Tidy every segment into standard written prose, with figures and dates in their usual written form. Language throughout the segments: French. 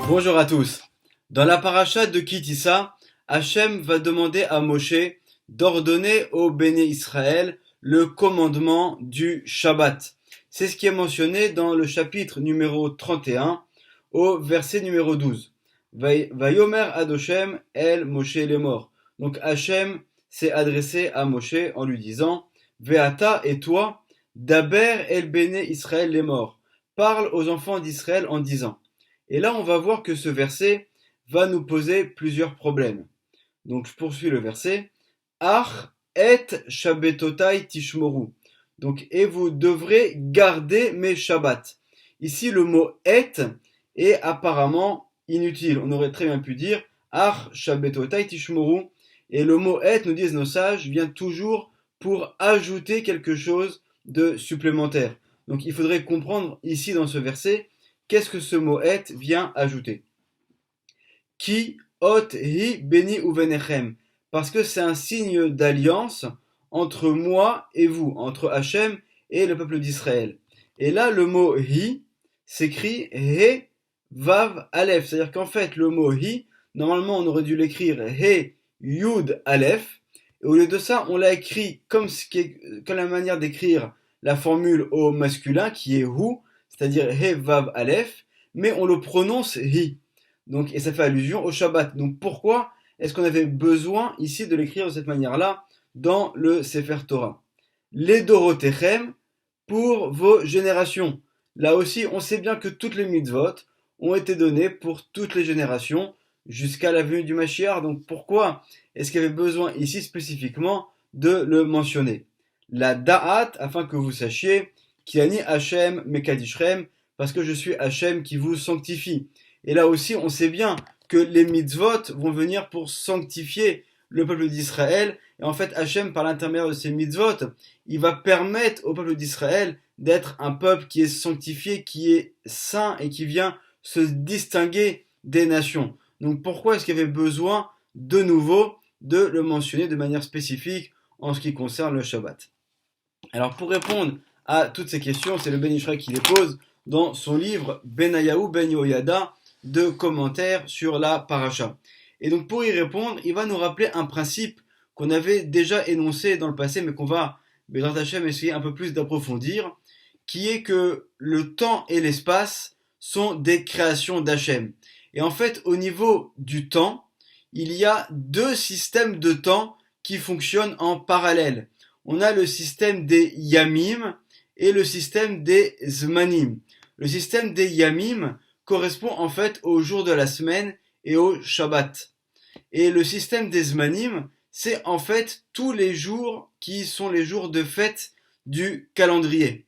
Bonjour à tous. Dans la paracha de Kitissa, Hachem va demander à Moshe d'ordonner au Béné Israël le commandement du Shabbat. C'est ce qui est mentionné dans le chapitre numéro 31 au verset numéro 12. Vayomer ad Hashem el Moshe lemor. Donc Hachem s'est adressé à Moshe en lui disant Veata et toi, Daber el Béné Israël lemor. Parle aux enfants d'Israël en disant. Et là, on va voir que ce verset va nous poser plusieurs problèmes. Donc, je poursuis le verset. Ach et shabbatotai tishmoru. Donc, et vous devrez garder mes shabbats. Ici, le mot et est apparemment inutile. On aurait très bien pu dire Ach shabbatotai tishmoru. Et le mot et, nous disent nos sages, vient toujours pour ajouter quelque chose de supplémentaire. Donc, il faudrait comprendre ici dans ce verset qu'est-ce que ce mot et vient ajouter. Ki ot hi beni uvenechem, parce que c'est un signe d'alliance entre moi et vous, entre Hachem et le peuple d'Israël. Et là, le mot hi s'écrit he vav aleph, c'est-à-dire qu'en fait, le mot hi, normalement, on aurait dû l'écrire he yud aleph, et au lieu de ça, on l'a écrit comme la manière d'écrire la formule au masculin, qui est hu, c'est-à-dire he vav aleph, mais on le prononce hi. Donc, et ça fait allusion au Shabbat. Donc pourquoi est-ce qu'on avait besoin ici de l'écrire de cette manière-là dans le Sefer Torah? Les Dorotechem pour vos générations. Là aussi, on sait bien que toutes les mitzvot ont été données pour toutes les générations jusqu'à la venue du Mashiach. Donc pourquoi est-ce qu'il y avait besoin ici spécifiquement de le mentionner? La da'at, afin que vous sachiez, Kiani Hashem Mekadishrem, parce que je suis Hashem qui vous sanctifie. Et là aussi, on sait bien que les mitzvot vont venir pour sanctifier le peuple d'Israël. Et en fait, Hashem, par l'intermédiaire de ces mitzvot, il va permettre au peuple d'Israël d'être un peuple qui est sanctifié, qui est saint et qui vient se distinguer des nations. Donc pourquoi est-ce qu'il y avait besoin de nouveau de le mentionner de manière spécifique en ce qui concerne le Shabbat? Alors pour répondre à toutes ces questions, c'est le Ben Ishraï qui les pose dans son livre Benayahu Ben Yoyada de commentaires sur la paracha. Et donc pour y répondre, il va nous rappeler un principe qu'on avait déjà énoncé dans le passé, mais qu'on va, Bezrat Hashem, essayer un peu plus d'approfondir, qui est que le temps et l'espace sont des créations d'Hachem. Et en fait, au niveau du temps, il y a deux systèmes de temps qui fonctionnent en parallèle. On a le système des Yamim et le système des Zmanim. Le système des Yamim correspond en fait au jour de la semaine et au Shabbat. Et le système des Zmanim, c'est en fait tous les jours qui sont les jours de fête du calendrier.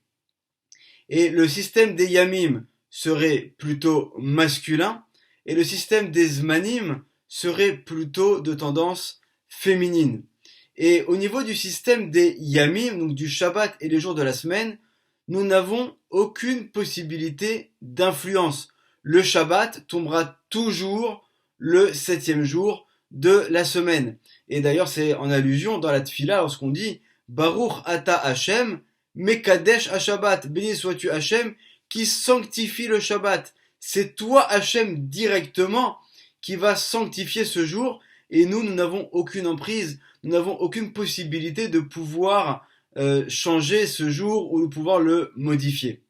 Et le système des Yamim serait plutôt masculin et le système des Zmanim serait plutôt de tendance féminine. Et au niveau du système des Yamim, donc du Shabbat et des jours de la semaine, nous n'avons aucune possibilité d'influence. Le Shabbat tombera toujours le 7e jour de la semaine. Et d'ailleurs, c'est en allusion dans la Tfila lorsqu'on dit Baruch ata Hashem, Mekadesh ha-Shabbat. Béni sois-tu Hashem qui sanctifie le Shabbat. C'est toi Hashem directement qui va sanctifier ce jour et nous n'avons aucune emprise, nous n'avons aucune possibilité de pouvoir changer ce jour ou de pouvoir le modifier.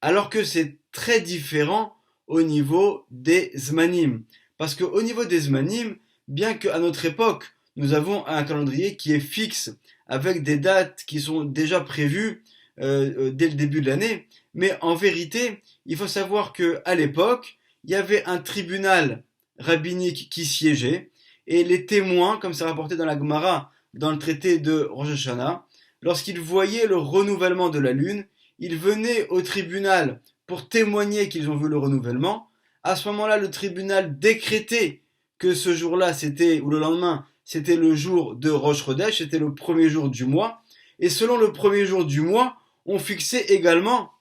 Alors que c'est très différent au niveau des Zmanim. Parce qu'au niveau des Zmanim, bien qu'à notre époque, nous avons un calendrier qui est fixe, avec des dates qui sont déjà prévues dès le début de l'année, mais en vérité, il faut savoir qu'à l'époque, il y avait un tribunal rabbinique qui siégeait, et les témoins, comme c'est rapporté dans la Gemara, dans le traité de Rosh Hashanah, lorsqu'ils voyaient le renouvellement de la lune, ils venaient au tribunal pour témoigner qu'ils ont vu le renouvellement. À ce moment-là, le tribunal décrétait que ce jour-là, ou le lendemain, c'était le jour de Rosh Chodesh, c'était le premier jour du mois. Et selon le premier jour du mois, on fixait également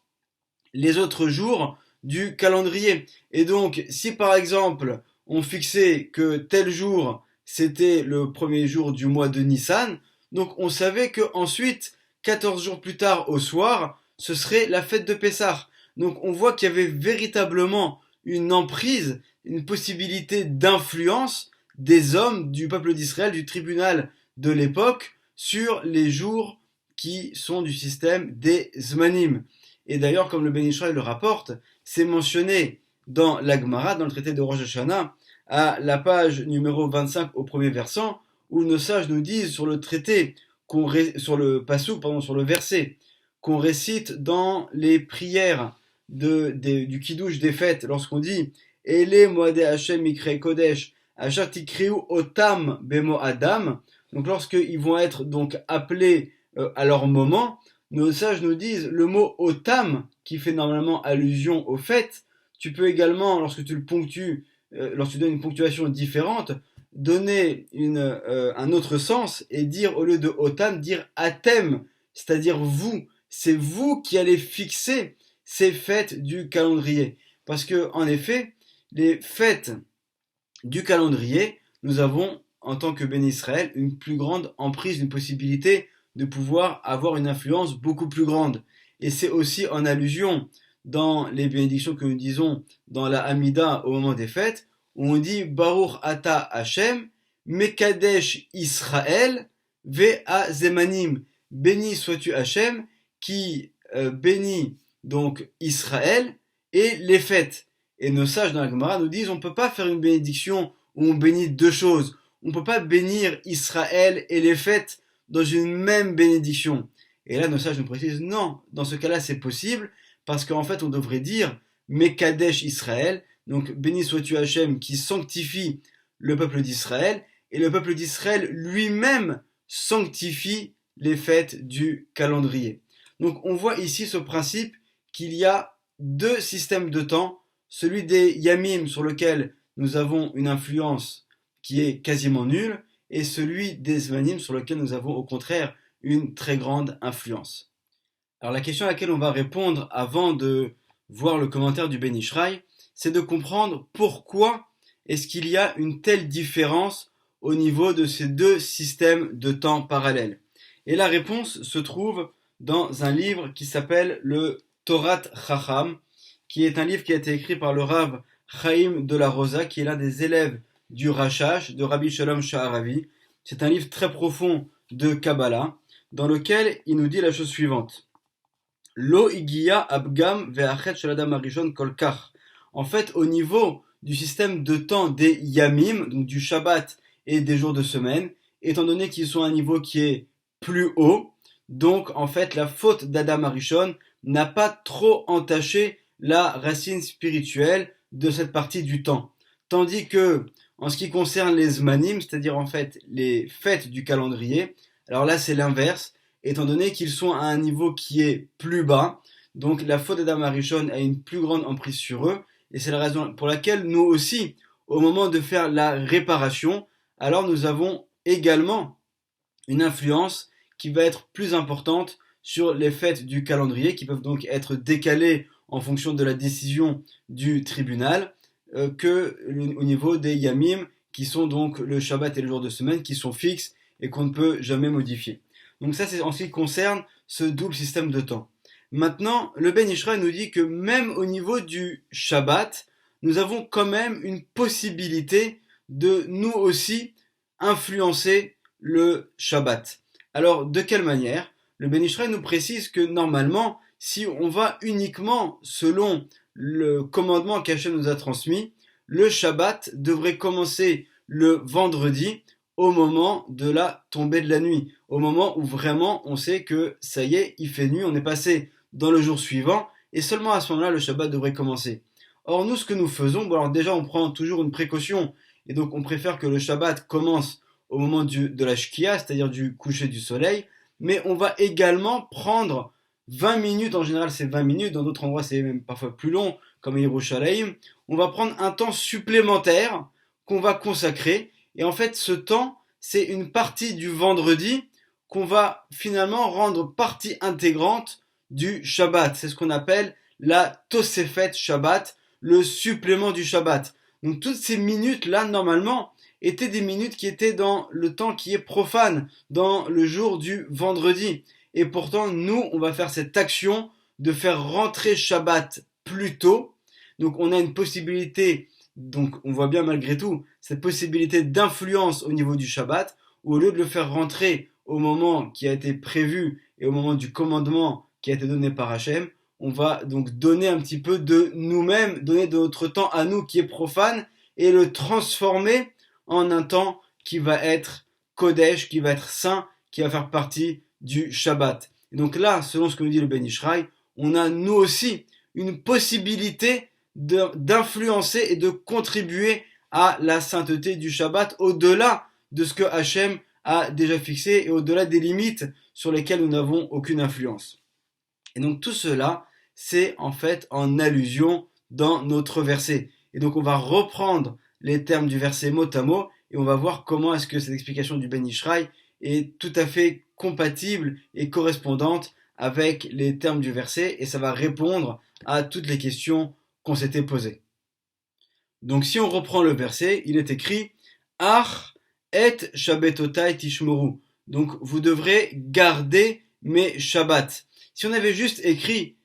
les autres jours du calendrier. Et donc, si par exemple, on fixait que tel jour, c'était le premier jour du mois de Nissan, donc on savait que ensuite, 14 jours plus tard au soir, ce serait la fête de Pessah. Donc on voit qu'il y avait véritablement une emprise une possibilité d'influence des hommes du peuple d'Israël, du tribunal de l'époque, sur les jours qui sont du système des Zmanim. Et d'ailleurs, comme le Ben Ishraï le rapporte, c'est mentionné dans la Gemara, dans le traité de Rosh Hashanah, à la page numéro 25 au premier versant, où nos sages nous disent sur le traité, sur le passouk, pardon, sur le verset, qu'on récite dans les prières du Kiddush des fêtes, lorsqu'on dit Ele Moade Hashem Mikre Kodesh, Asher Tikriu Otam Bemo Adam, donc lorsqu'ils vont être donc appelés à leur moment, nos sages nous disent le mot Otam, qui fait normalement allusion aux fêtes, tu peux également, lorsque tu le ponctues, lorsque tu donnes une ponctuation différente, donner un autre sens et dire, au lieu de Otam, dire Atem, c'est-à-dire vous. C'est vous qui allez fixer ces fêtes du calendrier. Parce que, en effet, les fêtes du calendrier, nous avons, en tant que Béni Israël, une plus grande emprise, une possibilité de pouvoir avoir une influence beaucoup plus grande. Et c'est aussi en allusion dans les bénédictions que nous disons dans la Hamida au moment des fêtes, où on dit Baruch Ata Hashem, Mekadesh Israël, Ve'a Zemanim. Béni sois-tu Hashem, qui bénit donc Israël et les fêtes. Et nos sages dans la Gemara nous disent on ne peut pas faire une bénédiction où on bénit deux choses. On ne peut pas bénir Israël et les fêtes dans une même bénédiction. Et là, nos sages nous précisent non, dans ce cas-là, c'est possible, parce qu'en fait, on devrait dire Mekadesh Israël, donc béni sois-tu Hachem qui sanctifie le peuple d'Israël, et le peuple d'Israël lui-même sanctifie les fêtes du calendrier. Donc on voit ici ce principe qu'il y a deux systèmes de temps, celui des Yamim sur lequel nous avons une influence qui est quasiment nulle, et celui des Zmanim sur lequel nous avons au contraire une très grande influence. Alors la question à laquelle on va répondre avant de voir le commentaire du Ben Ishraï, c'est de comprendre pourquoi est-ce qu'il y a une telle différence au niveau de ces deux systèmes de temps parallèles. Et la réponse se trouve dans un livre qui s'appelle le Torat Chacham, qui est un livre qui a été écrit par le Rav Chaim de la Rosa, qui est l'un des élèves du Rashash, de Rabbi Shalom Sha'aravi. C'est un livre très profond de Kabbalah, dans lequel il nous dit la chose suivante. Lo igiya abgam ve'achet shel adam harishon kol kach. En fait, au niveau du système de temps des Yamim, donc du Shabbat et des jours de semaine, étant donné qu'ils sont à un niveau qui est plus haut, donc en fait la faute d'Adam Harishon n'a pas trop entaché la racine spirituelle de cette partie du temps. Tandis que, en ce qui concerne les Zmanim, c'est-à-dire en fait les fêtes du calendrier, alors là c'est l'inverse, étant donné qu'ils sont à un niveau qui est plus bas, donc la faute d'Adam Harishon a une plus grande emprise sur eux, et c'est la raison pour laquelle nous aussi, au moment de faire la réparation, alors nous avons également une influence qui va être plus importante sur les fêtes du calendrier, qui peuvent donc être décalées en fonction de la décision du tribunal, que au niveau des Yamim, qui sont donc le Shabbat et le jour de semaine, qui sont fixes et qu'on ne peut jamais modifier. Donc ça, c'est en ce qui concerne ce double système de temps. Maintenant, le Ben Ishraï nous dit que même au niveau du Shabbat, nous avons quand même une possibilité de nous aussi influencer le Shabbat. Alors, de quelle manière? Le Ben Ishraï nous précise que normalement, si on va uniquement selon le commandement qu'Hachem nous a transmis, le Shabbat devrait commencer le vendredi au moment de la tombée de la nuit, au moment où vraiment on sait que ça y est, il fait nuit, on est passé dans le jour suivant, et seulement à ce moment-là, le Shabbat devrait commencer. Or, nous, ce que nous faisons, bon alors déjà, on prend toujours une précaution, et donc on préfère que le Shabbat commence au moment de la Shkia, c'est-à-dire du coucher du soleil, mais on va également prendre 20 minutes, en général c'est 20 minutes, dans d'autres endroits c'est même parfois plus long, comme à Yerushalayim, on va prendre un temps supplémentaire qu'on va consacrer, et en fait ce temps, c'est une partie du vendredi qu'on va finalement rendre partie intégrante du Shabbat. C'est ce qu'on appelle la Tosefet Shabbat, le supplément du Shabbat. Donc toutes ces minutes-là, normalement, étaient des minutes qui étaient dans le temps qui est profane, dans le jour du vendredi. Et pourtant, nous, on va faire cette action de faire rentrer Shabbat plus tôt. Donc on a une possibilité Donc on voit bien malgré tout cette possibilité d'influence au niveau du Shabbat, où au lieu de le faire rentrer au moment qui a été prévu et au moment du commandement qui a été donné par Hachem, on va donc donner un petit peu de nous-mêmes, donner de notre temps à nous qui est profane et le transformer en un temps qui va être Kodesh, qui va être saint, qui va faire partie du Shabbat. Et donc là, selon ce que nous dit le Ben Ishraï, on a nous aussi une possibilité d'influencer et de contribuer à la sainteté du Shabbat au-delà de ce que Hachem a déjà fixé et au-delà des limites sur lesquelles nous n'avons aucune influence. Et donc tout cela, c'est en fait en allusion dans notre verset. Et donc on va reprendre les termes du verset mot à mot et on va voir comment est-ce que cette explication du Ben Ishraï est tout à fait compatible et correspondante avec les termes du verset et ça va répondre à toutes les questions qu'on s'était posées. Donc si on reprend le verset, il est écrit Ach et shabbatotai tishmoru. Donc vous devrez garder mes shabbats. Si on avait juste écrit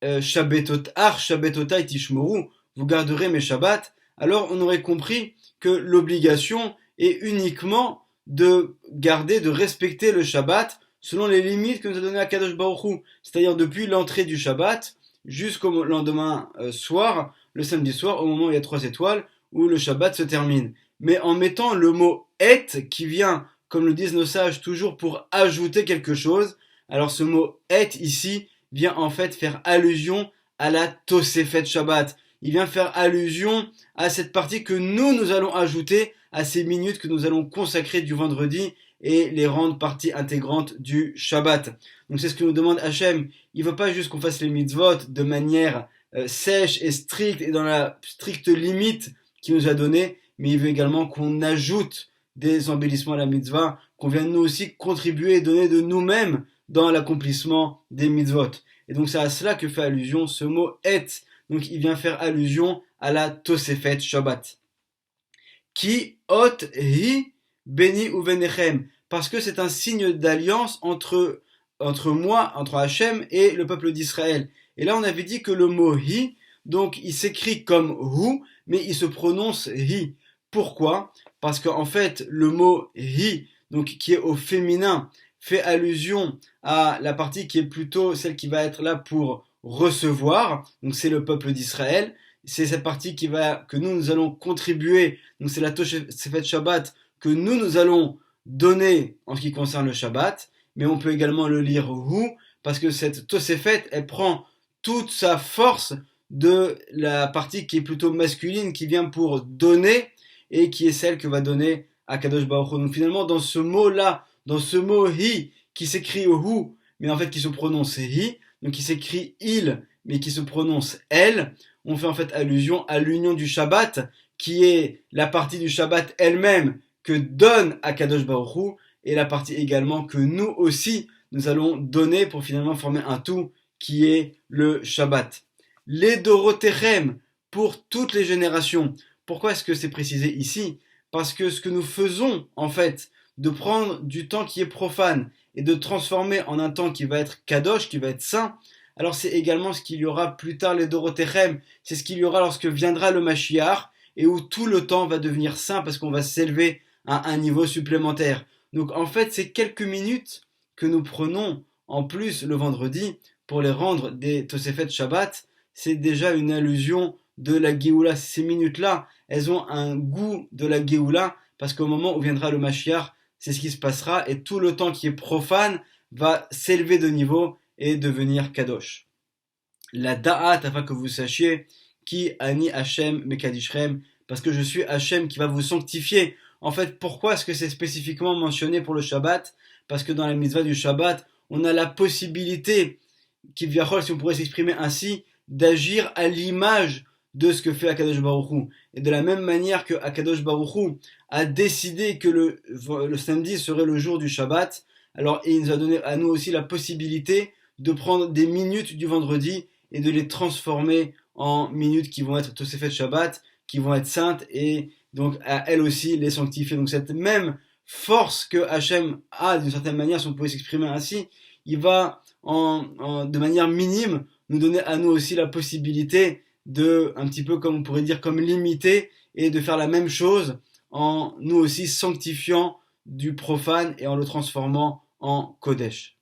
Ach shabbatotai tishmoru, vous garderez mes shabbats, alors on aurait compris que l'obligation est uniquement de garder, de respecter le Shabbat selon les limites que nous a donné Akadosh Baruch Hu, c'est-à-dire depuis l'entrée du Shabbat jusqu'au lendemain soir, le samedi soir, au moment où il y a 3 étoiles, où le Shabbat se termine. Mais en mettant le mot et qui vient, comme le disent nos sages, toujours pour ajouter quelque chose, alors ce mot et ici vient en fait faire allusion à la Tosefet Shabbat. Il vient faire allusion à cette partie que nous allons ajouter à ces minutes que nous allons consacrer du vendredi et les rendre partie intégrante du Shabbat. Donc c'est ce que nous demande Hachem. Il ne veut pas juste qu'on fasse les mitzvot de manière sèche et stricte et dans la stricte limite qu'il nous a donnée, mais il veut également qu'on ajoute des embellissements à la mitzvah, qu'on vienne nous aussi contribuer et donner de nous-mêmes dans l'accomplissement des mitzvot. Et donc c'est à cela que fait allusion ce mot et. Donc il vient faire allusion à la Tosefet Shabbat. Qui ot hi beni uvenechem, parce que c'est un signe d'alliance entre moi, entre Hachem et le peuple d'Israël. Et là on avait dit que le mot hi, donc il s'écrit comme hu, mais il se prononce hi. Pourquoi? Parce qu'en fait le mot hi, donc qui est au féminin, fait allusion à la partie qui est plutôt celle qui va être là pour recevoir, donc c'est le peuple d'Israël, c'est cette partie que nous allons contribuer, donc c'est la Tosefet Shabbat que nous allons donner en ce qui concerne le Shabbat, mais on peut également le lire hu, parce que cette Tosefet, elle prend toute sa force de la partie qui est plutôt masculine, qui vient pour donner, et qui est celle que va donner Akadosh Baruch Hu. Donc finalement, dans ce mot-là, dans ce mot hi, qui s'écrit hu, mais en fait qui se prononce hi, donc qui s'écrit il, mais qui se prononce elle, on fait en fait allusion à l'union du Shabbat, qui est la partie du Shabbat elle-même que donne Akadosh Baruch Hu, et la partie également que nous aussi, nous allons donner pour finalement former un tout, qui est le Shabbat. Les Dorotechem, pour toutes les générations. Pourquoi est-ce que c'est précisé ici? Parce que ce que nous faisons, en fait, de prendre du temps qui est profane, et de transformer en un temps qui va être kadosh, qui va être saint, alors c'est également ce qu'il y aura plus tard les Dorotechem, c'est ce qu'il y aura lorsque viendra le Mashiach, et où tout le temps va devenir saint parce qu'on va s'élever à un niveau supplémentaire. Donc en fait, ces quelques minutes que nous prenons en plus le vendredi pour les rendre des Tosefet Shabbat, c'est déjà une allusion de la Géoula. Ces minutes-là, elles ont un goût de la Géoula parce qu'au moment où viendra le Mashiach, c'est ce qui se passera et tout le temps qui est profane va s'élever de niveau et devenir kadosh. La da'at, afin que vous sachiez, qui ani Hachem mekadishrem, parce que je suis Hachem qui va vous sanctifier. En fait, pourquoi est-ce que c'est spécifiquement mentionné pour le Shabbat? Parce que dans la mitzvah du Shabbat, on a la possibilité, si on pourrait s'exprimer ainsi, d'agir à l'image de ce que fait Akadosh Baruch Hu. Et de la même manière que Akadosh Baruch Hu a décidé que le samedi serait le jour du Shabbat, alors il nous a donné à nous aussi la possibilité de prendre des minutes du vendredi et de les transformer en minutes qui vont être Tosefet Shabbat, qui vont être saintes et donc à elles aussi les sanctifier. Donc cette même force que Hachem a d'une certaine manière, si on pouvait s'exprimer ainsi, il va de manière minime nous donner à nous aussi la possibilité de, un petit peu comme on pourrait dire, comme l'imiter et de faire la même chose en nous aussi sanctifiant du profane et en le transformant en Kodesh.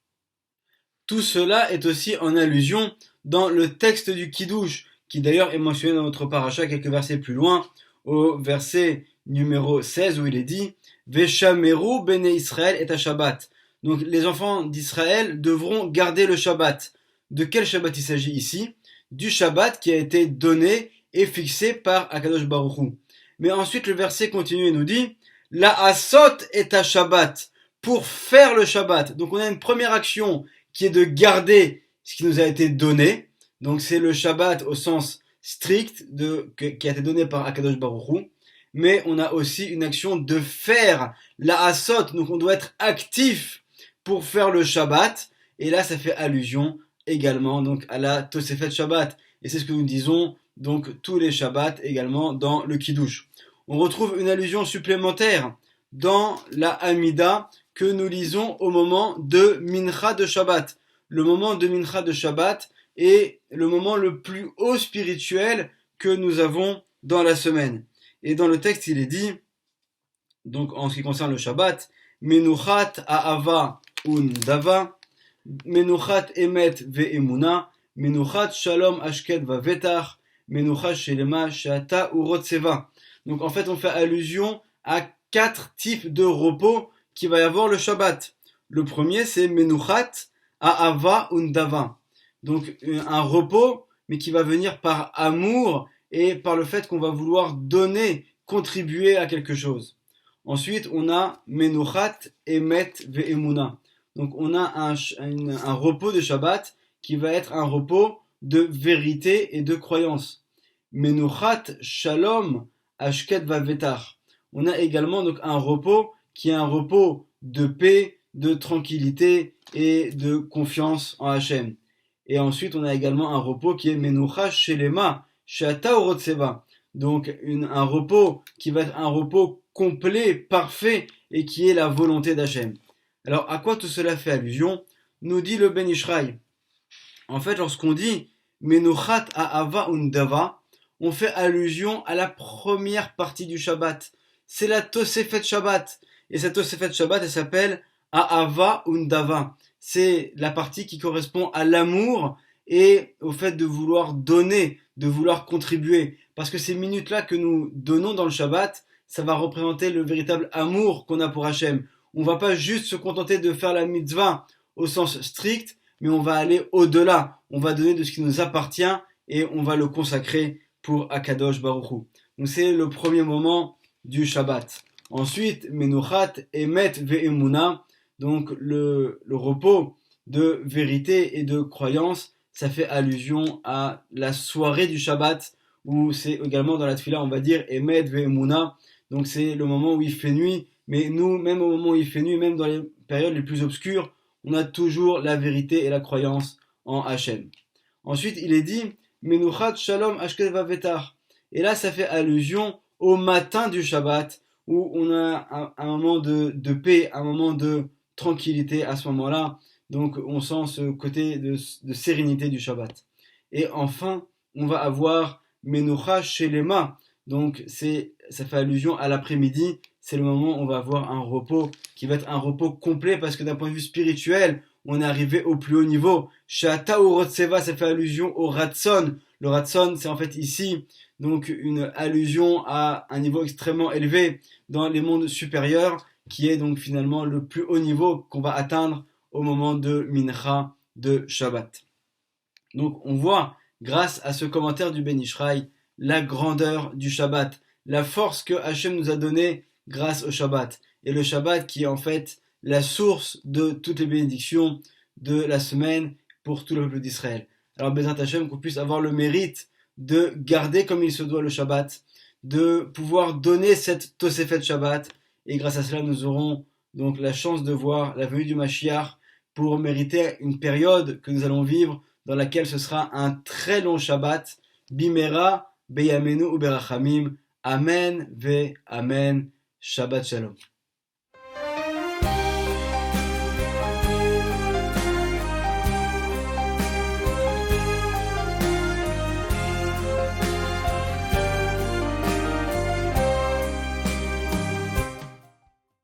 Tout cela est aussi en allusion dans le texte du Kiddush, qui d'ailleurs est mentionné dans notre paracha quelques versets plus loin, au verset numéro 16 où il est dit Veshameru bene Israël et à Shabbat. Donc les enfants d'Israël devront garder le Shabbat. De quel Shabbat il s'agit ici? Du Shabbat qui a été donné et fixé par Akadosh Baruch Hu. Mais ensuite le verset continue et nous dit La asot est à Shabbat, pour faire le Shabbat. Donc on a une première action qui est de garder ce qui nous a été donné. Donc c'est le Shabbat au sens strict qui a été donné par Akadosh Baruch Hu. Mais on a aussi une action de faire la asot. Donc on doit être actif pour faire le Shabbat. Et là ça fait allusion également donc à la Tosefet Shabbat. Et c'est ce que nous disons donc tous les Shabbats également dans le Kiddush. On retrouve une allusion supplémentaire dans la Hamida que nous lisons au moment de Mincha de Shabbat. Le moment de Mincha de Shabbat est le moment le plus haut spirituel que nous avons dans la semaine. Et dans le texte, il est dit, donc en ce qui concerne le Shabbat, Menuchat Ahava Undava, Menuchat Emet Ve'emuna, Menuchat Shalom Ashket Vavetach, Menuchat Shelema Sheata Urotseva. Donc en fait, on fait allusion à 4 types de repos qu'il va y avoir le Shabbat. Le premier, c'est Menuchat Ahava Undava. Donc un repos, mais qui va venir par amour et par le fait qu'on va vouloir donner, contribuer à quelque chose. Ensuite, on a Menuchat Emet Ve'emuna. Donc on a un repos de Shabbat qui va être un repos de vérité et de croyance. Menuchat Shalom Ashket Vavetach. On a également donc un repos qui est un repos de paix, de tranquillité et de confiance en Hachem. Et ensuite, on a également un repos qui est Menucha Shelema Sheata Urotseva. Donc un repos qui va être un repos complet, parfait et qui est la volonté d'Hachem. Alors à quoi tout cela fait allusion? Nous dit le Ben Ishraï. En fait, lorsqu'on dit Menuchat Ahava Undava, on fait allusion à la première partie du Shabbat. C'est la Tosefet Shabbat. Et cette Tosefet Shabbat, elle s'appelle Ahava Undava. C'est la partie qui correspond à l'amour et au fait de vouloir donner, de vouloir contribuer. Parce que ces minutes-là que nous donnons dans le Shabbat, ça va représenter le véritable amour qu'on a pour Hachem. On ne va pas juste se contenter de faire la mitzvah au sens strict, mais on va aller au-delà. On va donner de ce qui nous appartient et on va le consacrer pour Akadosh Baruch Hu. Donc c'est le premier moment du Shabbat. Ensuite, Menuchat Emet Ve'emuna, donc le repos de vérité et de croyance, ça fait allusion à la soirée du Shabbat, où c'est également dans la Tfila, on va dire Emet Ve'emuna, donc c'est le moment où il fait nuit, mais nous, même au moment où il fait nuit, même dans les périodes les plus obscures, on a toujours la vérité et la croyance en Hachem. Ensuite, il est dit Menuchat Shalom Ashket Vavetach. Et là, ça fait allusion au matin du Shabbat, où on a un moment de paix, un moment de tranquillité à ce moment-là. Donc, on sent ce côté de sérénité du Shabbat. Et enfin, on va avoir Menucha Shelema. Donc, ça fait allusion à l'après-midi. C'est le moment où on va avoir un repos qui va être un repos complet parce que d'un point de vue spirituel, on est arrivé au plus haut niveau. Sheata Urotseva, ça fait allusion au Ratson. Le Ratson, c'est en fait ici donc une allusion à un niveau extrêmement élevé dans les mondes supérieurs, qui est donc finalement le plus haut niveau qu'on va atteindre au moment de Mincha de Shabbat. Donc on voit, grâce à ce commentaire du Ben Ishraï, la grandeur du Shabbat, la force que Hachem nous a donnée grâce au Shabbat. Et le Shabbat qui est en fait la source de toutes les bénédictions de la semaine pour tout le peuple d'Israël. Alors Bezrat Hachem, qu'on puisse avoir le mérite de garder comme il se doit le Shabbat, de pouvoir donner cette Tosefet Shabbat, et grâce à cela nous aurons donc la chance de voir la venue du Mashiach pour mériter une période que nous allons vivre dans laquelle ce sera un très long Shabbat, Bimera, Beyamenu ou Berachamim, Amen ve Amen, Shabbat Shalom.